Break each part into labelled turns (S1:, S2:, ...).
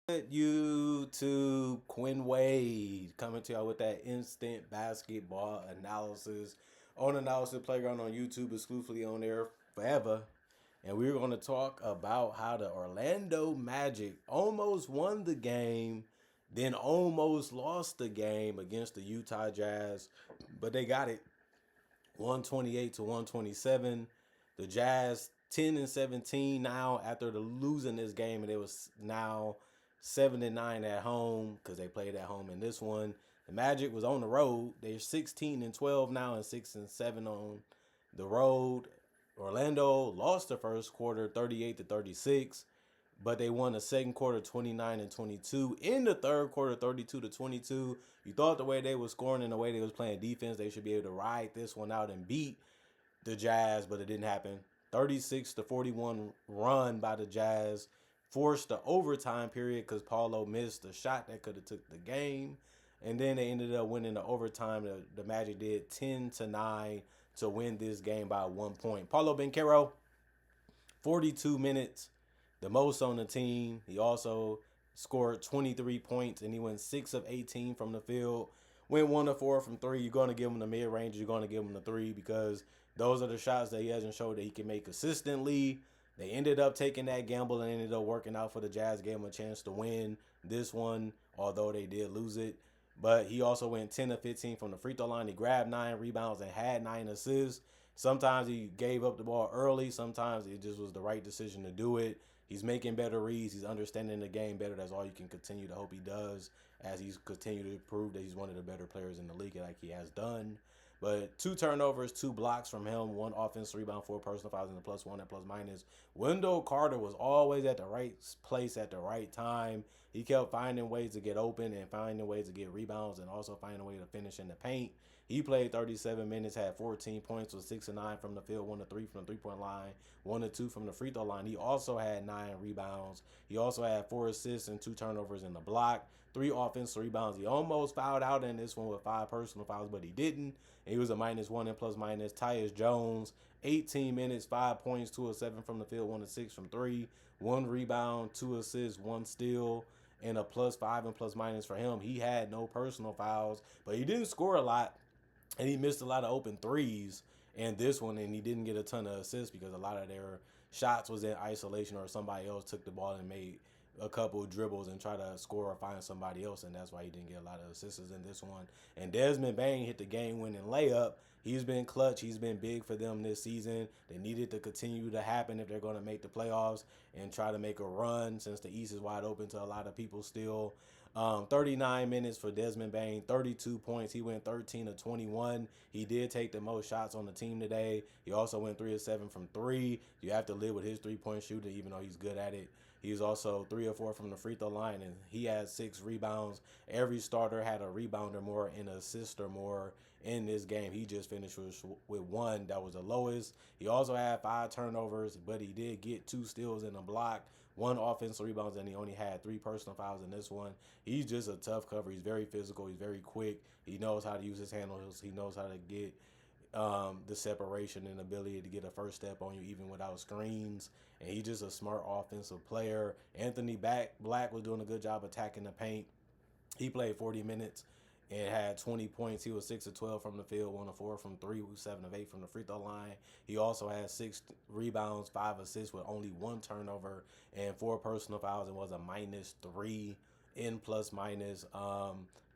S1: YouTube, Quinn Wade coming to y'all with that instant basketball analysis on Analysis Playground on YouTube, exclusively on there forever. And we're going to talk about how the Orlando Magic almost won the game, then almost lost the game against the Utah Jazz, but they got it 128 to 127. The Jazz 10 and 17 now after the losing this game, and it was now 7 and 9 at home because they played at home in this one. The Magic was on the road. They're 16 and 12 now and 6 and 7 on the road. Orlando lost the first quarter 38 to 36, but they won the second quarter 29 and 22. In the third quarter 32 to 22. You thought the way they were scoring and the way they was playing defense, they should be able to ride this one out and beat the Jazz, but it didn't happen. 36 to 41 run by the Jazz forced the overtime period because Paulo missed a shot that could have took the game. And then they ended up winning the overtime. The Magic did 10-9 to win this game by 1 point. Paulo Banchero, 42 minutes, the most on the team. He also scored 23 points and he went 6 of 18 from the field. Went 1 of 4 from 3. You're going to give him the mid range. You're going to give him the 3 because those are the shots that he hasn't showed that he can make consistently. They ended up taking that gamble and ended up working out for the Jazz. Gave him a chance to win this one, although they did lose it. But he also went 10 of 15 from the free throw line. He grabbed 9 rebounds and had 9 assists. Sometimes he gave up the ball early. Sometimes it just was the right decision to do it. He's making better reads. He's understanding the game better. That's all you can continue to hope he does as he's continued to prove that he's one of the better players in the league like he has done. But 2 turnovers, 2 blocks from him, 1 offensive rebound, 4 personal fouls, and a +1 and plus minus. Wendell Carter was always at the right place at the right time. He kept finding ways to get open and finding ways to get rebounds and also finding a way to finish in the paint. He played 37 minutes, had 14 points, was 6 and 9 from the field, 1 to 3 from the 3-point line, 1 to 2 from the free throw line. He also had 9 rebounds. He also had 4 assists and 2 turnovers in the block, 3 offensive rebounds. He almost fouled out in this one with 5 personal fouls, but he didn't. And he was a -1 and plus minus. Tyus Jones, 18 minutes, 5 points, 2 of 7 from the field, 1 to 6 from 3, 1 rebound, 2 assists, 1 steal, and a +5 and plus minus for him. He had no personal fouls, but he didn't score a lot, and he missed a lot of open threes in this one, and he didn't get a ton of assists because a lot of their shots was in isolation or somebody else took the ball and made a couple of dribbles and try to score or find somebody else, and that's why he didn't get a lot of assists in this one. And Desmond Bane hit the game-winning layup. He's been clutch. He's been big for them this season. They needed to continue to happen if they're going to make the playoffs and try to make a run since the East is wide open to a lot of people still. 39 minutes for Desmond Bane, 32 points. He went 13 of 21. He did take the most shots on the team today. He also went 3 of 7 from 3. You have to live with his three-point shooting, even though he's good at it. He was also 3 or 4 from the free throw line, and he had 6 rebounds. Every starter had a rebound or more and an assist or more in this game. He just finished with 1. That was the lowest. He also had 5 turnovers, but he did get 2 steals and a block, 1 offensive rebounds, and he only had 3 personal fouls in this one. He's just a tough cover. He's very physical. He's very quick. He knows how to use his handles. He knows how to get the separation and ability to get a first step on you even without screens. And he's just a smart offensive player. Anthony Black was doing a good job attacking the paint. He played 40 minutes and had 20 points. He was 6 of 12 from the field, 1 of 4 from 3, 7 of 8 from the free throw line. He also had 6 rebounds, 5 assists with only 1 turnover and 4 personal fouls, and was a -3 in plus minus.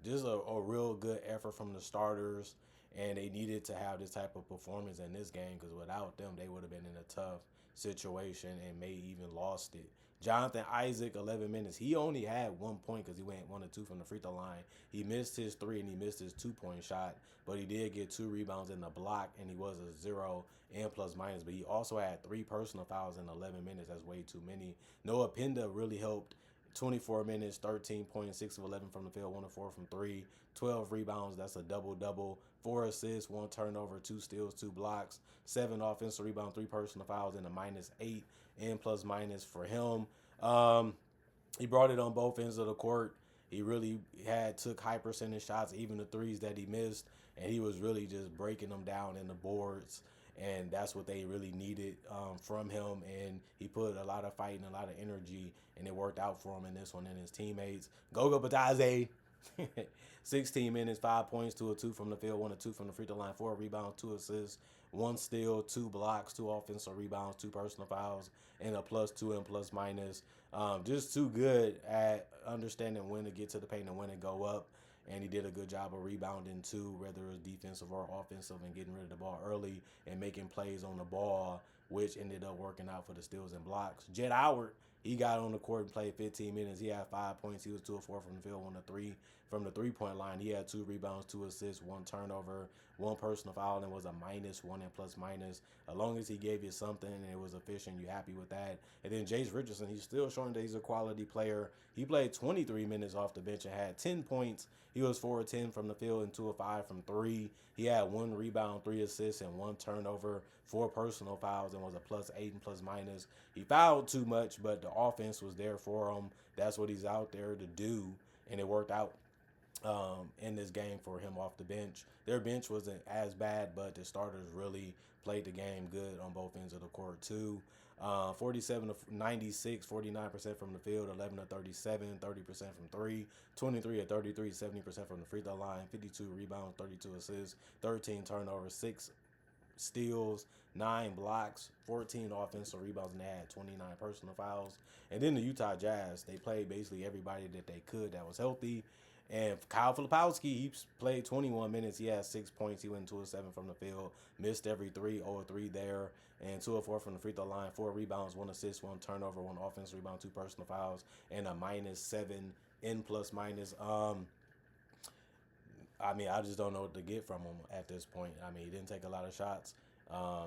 S1: Just a real good effort from the starters, and they needed to have this type of performance in this game because without them, they would have been in a tough situation and may even lost it. Jonathan Isaac, 11 minutes. He only had 1 point because he went 1 or 2 from the free throw line. He missed his 3 and he missed his 2-point shot, but he did get 2 rebounds in the block, and he was a 0 and plus minus. But he also had 3 personal fouls in 11 minutes. That's way too many. Noah Pinda really helped. 24 minutes, 13 points, 6 of 11 from the field, 1 of 4 from 3, 12 rebounds. That's a double-double. 4 assists, 1 turnover, 2 steals, 2 blocks, 7 offensive rebounds, 3 personal fouls, and a -8 and plus minus for him. He brought it on both ends of the court. He really took high percentage shots, even the threes that he missed, and he was really just breaking them down in the boards. and that's what they really needed from him. And he put a lot of fight and a lot of energy, and it worked out for him in this one and his teammates. Goga Bataze. 16 minutes, 5 points, 2 of 2 from the field, 1 of 2 from the free throw line, 4 rebounds, 2 assists, 1 steal, 2 blocks, 2 offensive rebounds, 2 personal fouls, and a +2 and plus minus. Just too good at understanding when to get to the paint and when to go up. And he did a good job of rebounding too, whether it was defensive or offensive, and getting rid of the ball early and making plays on the ball, which ended up working out for the steals and blocks. Jett Howard, he got on the court and played 15 minutes. He had 5 points. He was 2 of 4 from the field, 1 of 3 from the 3-point line. He had 2 rebounds, 2 assists, 1 turnover, 1 personal foul, and was a -1 and plus minus. As long as he gave you something and it was efficient, you happy with that. And then Jace Richardson, he's still showing that he's a quality player. He played 23 minutes off the bench and had 10 points. He was 4 of 10 from the field and 2 of 5 from 3. He had 1 rebound, 3 assists, and 1 turnover, 4 personal fouls, and was a +8 and plus minus. He fouled too much, but the offense was there for him. That's what he's out there to do, and it worked out in this game for him off the bench. Their bench wasn't as bad, but the starters really played the game good on both ends of the court too. 47 to 96, 49% from the field, 11 to 37, 30% from 3, 23 to 33, 70% from the free throw line, 52 rebounds, 32 assists, 13 turnovers, 6 steals, 9 blocks, 14 offensive rebounds, and they had 29 personal fouls. And then the Utah Jazz, they played basically everybody that they could that was healthy. And Kyle Filipowski, he played 21 minutes. He had 6 points. He went 2 of 7 from the field, missed every 3, 0 of 3 there, and 2 of 4 from the free throw line, 4 rebounds, 1 assist, 1 turnover, 1 offensive rebound, 2 personal fouls, and a -7 in plus minus. I mean, I just don't know what to get from him at this point. I mean, he didn't take a lot of shots.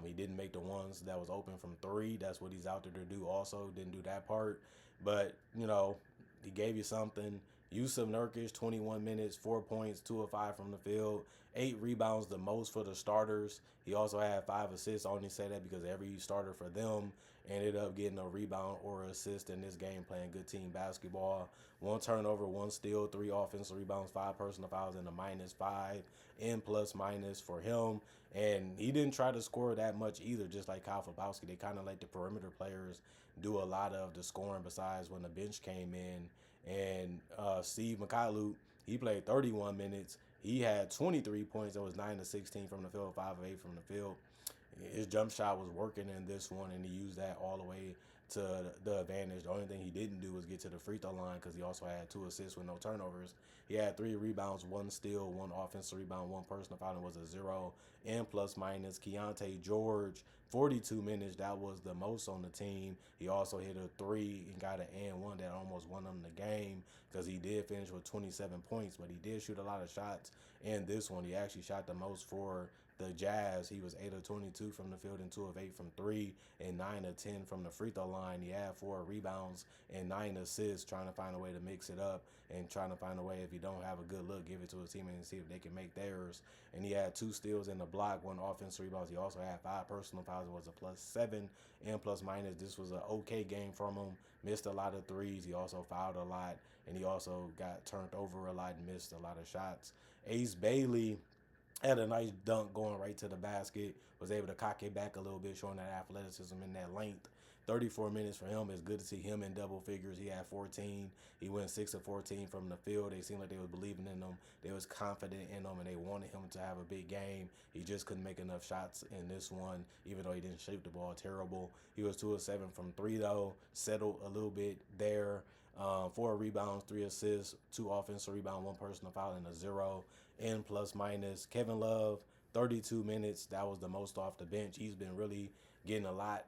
S1: He didn't make the ones that was open from 3. That's what he's out there to do also. Didn't do that part. But, he gave you something. Yusuf Nurkic, 21 minutes, 4 points, 2 of 5 from the field, 8 rebounds, the most for the starters. He also had 5 assists. I only say that because every starter for them ended up getting a rebound or assist in this game, playing good team basketball. 1 turnover, 1 steal, 3 offensive rebounds, 5 personal fouls, and a -5 in plus minus for him. And he didn't try to score that much either, just like Kyle Filipowski. They kind of let the perimeter players do a lot of the scoring besides when the bench came in. And Steve Mikhailuk, he played 31 minutes. He had 23 points. That was 9 to 16 from the field, 5 of 8 from the field. His jump shot was working in this one, and he used that all the way to the advantage. The only thing he didn't do was get to the free throw line because he also had 2 assists with no turnovers. He had 3 rebounds, 1 steal, 1 offensive rebound, 1 personal foul, and was a 0 and plus minus. Keontae George, 42 minutes. That was the most on the team. He also hit a 3 and got an and 1 that almost won him the game because he did finish with 27 points, but he did shoot a lot of shots in this one. He actually shot the most for the Jazz. He was 8 of 22 from the field and 2 of 8 from 3 and 9 of 10 from the free throw line. He had 4 rebounds and 9 assists, trying to find a way to mix it up and trying to find a way, if you don't have a good look, give it to his teammate and see if they can make theirs. And he had 2 steals in the block, 1 offensive rebounds. He also had 5 personal fouls. It was a +7 and plus minus. This was an okay game from him. Missed a lot of threes. He also fouled a lot, and he also got turned over a lot and missed a lot of shots. Ace Bailey had a nice dunk going right to the basket, was able to cock it back a little bit, showing that athleticism and that length. 34 minutes for him. It's good to see him in double figures. He had 14. He went 6 of 14 from the field. They seemed like they was believing in him. They was confident in him, and they wanted him to have a big game. He just couldn't make enough shots in this one, even though he didn't shoot the ball terrible. He was 2 of 7 from 3, though. Settled a little bit there. 4 rebounds, 3 assists, 2 offensive rebounds, 1 personal foul, and a 0 in plus minus. Kevin Love, 32 minutes. That was the most off the bench. He's been really getting a lot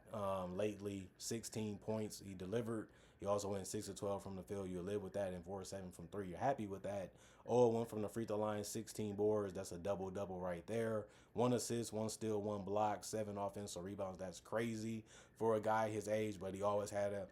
S1: lately. 16 points he delivered. He also went 6 of 12 from the field. You live with that, and 4 of 7 from 3. You're happy with that. 0 of 1 from the free throw line, 16 boards. That's a double-double right there. 1 assist, 1 steal, 1 block, 7 offensive rebounds. That's crazy for a guy his age, but he always had a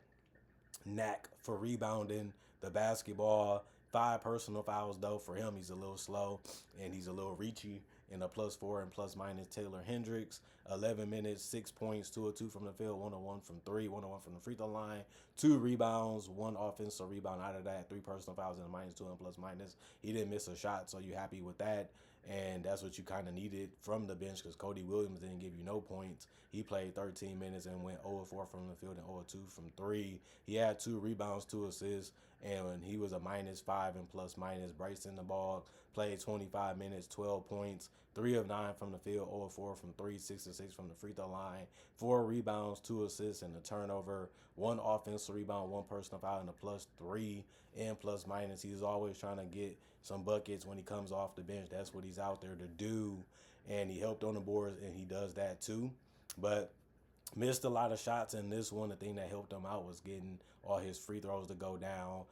S1: knack for rebounding the basketball. 5 personal fouls, though. For him, he's a little slow and he's a little reachy. And a +4 and plus minus. Taylor Hendricks, 11 minutes, 6 points, 2 of 2 from the field, 1 of 1 from 3, 1 of 1 from the free throw line, 2 rebounds, 1 offensive rebound out of that, 3 personal fouls, and a -2 and plus minus. He didn't miss a shot, so you happy with that. And that's what you kind of needed from the bench because Cody Williams didn't give you no points. He played 13 minutes and went 0-4 from the field and 0-2 from three. He had 2 rebounds, 2 assists, and he was a -5 and plus minus. Bryson the ball played 25 minutes, 12 points, 3 of 9 from the field, 0-4 from three, 6 of 6 from the free throw line, 4 rebounds, 2 assists, and a turnover, 1 offensive rebound, 1 personal foul, and a +3 and plus minus. He's always trying to get some buckets when he comes off the bench. That's what he's out there to do. And he helped on the boards, and he does that too. But missed a lot of shots in this one. The thing that helped him out was getting all his free throws to go down.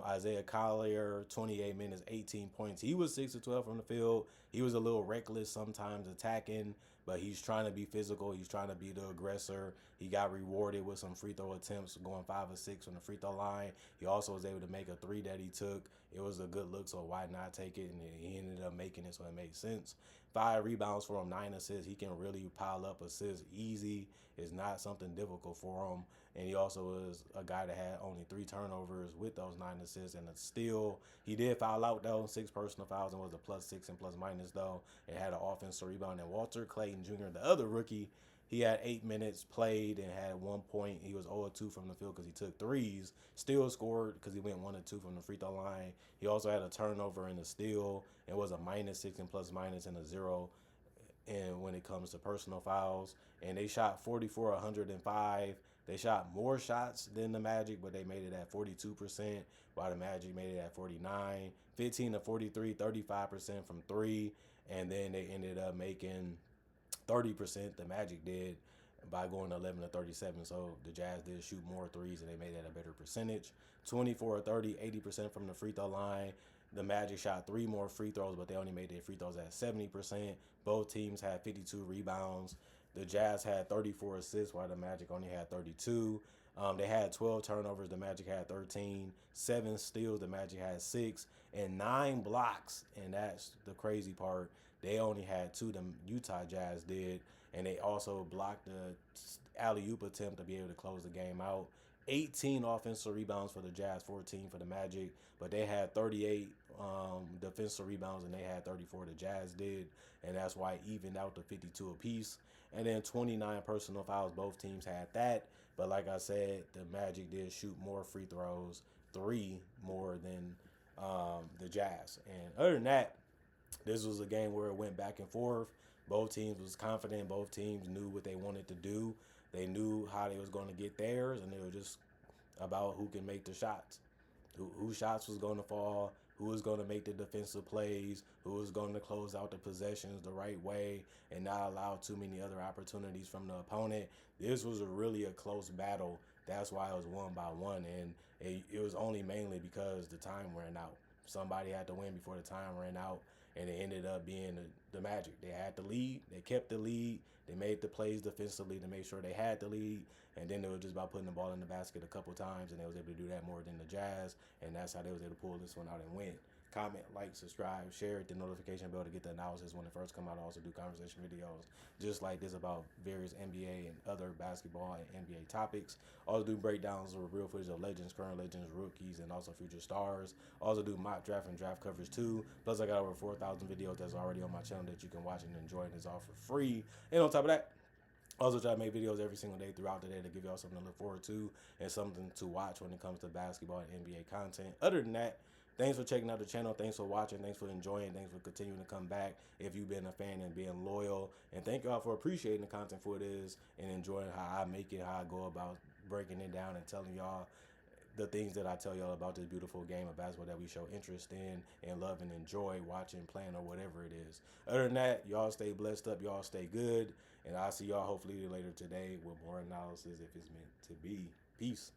S1: Isaiah Collier, 28 minutes, 18 points. He was 6 of 12 from the field. He was a little reckless sometimes attacking, but he's trying to be physical. He's trying to be the aggressor. He got rewarded with some free throw attempts, going 5 of 6 from the free throw line. He also was able to make a 3 that he took. It was a good look, so why not take it? And he ended up making it, so it made sense. 5 rebounds for him, 9 assists. He can really pile up assists easy. It's not something difficult for him. And he also was a guy that had only 3 turnovers with those 9 assists and a steal. He did foul out, though, 6 personal fouls and was a +6 and plus minus, though. It had an offensive rebound. And Walter Clayton Jr., the other rookie, he had 8 minutes played and had 1 point. He was 0-2 from the field because he took threes. Still scored because he went 1-2 from the free throw line. He also had a turnover and a steal and was a -6 and plus minus and a 0. And when it comes to personal fouls, and they shot 44, 105. They shot more shots than the Magic, but they made it at 42%, while the Magic made it at 49. 15 of 43, 35% from three, and then they ended up making 30%. The Magic did by going 11 to 37. So the Jazz did shoot more threes, and they made that a better percentage. 24 of 30, 80% from the free throw line. The Magic shot 3 more free throws, but they only made their free throws at 70%. Both teams had 52 rebounds. The Jazz had 34 assists, while the Magic only had 32. They had 12 turnovers. The Magic had 13. 7 steals. The Magic had 6. And 9 blocks. And that's the crazy part. They only had 2. The Utah Jazz did. And they also blocked the alley-oop attempt to be able to close the game out. 18 offensive rebounds for the Jazz, 14 for the Magic, but they had 38 defensive rebounds and they had 34. The Jazz did, and that's why it evened out to 52 apiece. And then 29 personal fouls. Both teams had that, but like I said, the Magic did shoot more free throws, 3 more than the Jazz. And other than that, this was a game where it went back and forth. Both teams was confident. Both teams knew what they wanted to do. They knew how they was going to get theirs, and it was just about who can make the shots, who shots was going to fall, who was going to make the defensive plays, who was going to close out the possessions the right way and not allow too many other opportunities from the opponent. This was really a close battle. That's why it was 1-1, and it was only mainly because the time ran out. Somebody had to win before the time ran out, and it ended up being the Magic. They had the lead. They kept the lead. They made the plays defensively to make sure they had the lead, and then it was just about putting the ball in the basket a couple times, and they was able to do that more than the Jazz, and that's how they was able to pull this one out and win. Comment, like, subscribe, share it, the notification bell to get the analysis when it first come out. I also do conversation videos just like this about various NBA and other basketball and NBA topics. Also do breakdowns of real footage of legends, current legends, rookies, and also future stars. Also do mock draft and draft coverage too. Plus I got over 4,000 videos that's already on my channel that you can watch and enjoy, and it's all for free. And on top of that, also try to make videos every single day throughout the day to give y'all something to look forward to and something to watch when it comes to basketball and NBA content. Other than that, thanks for checking out the channel. Thanks for watching. Thanks for enjoying. Thanks for continuing to come back if you've been a fan and being loyal. And thank y'all for appreciating the content for it is and enjoying how I make it, how I go about breaking it down and telling y'all the things that I tell y'all about this beautiful game of basketball that we show interest in and love and enjoy watching, playing, or whatever it is. Other than that, y'all stay blessed up. Y'all stay good. And I'll see y'all hopefully later today with more analysis if it's meant to be. Peace.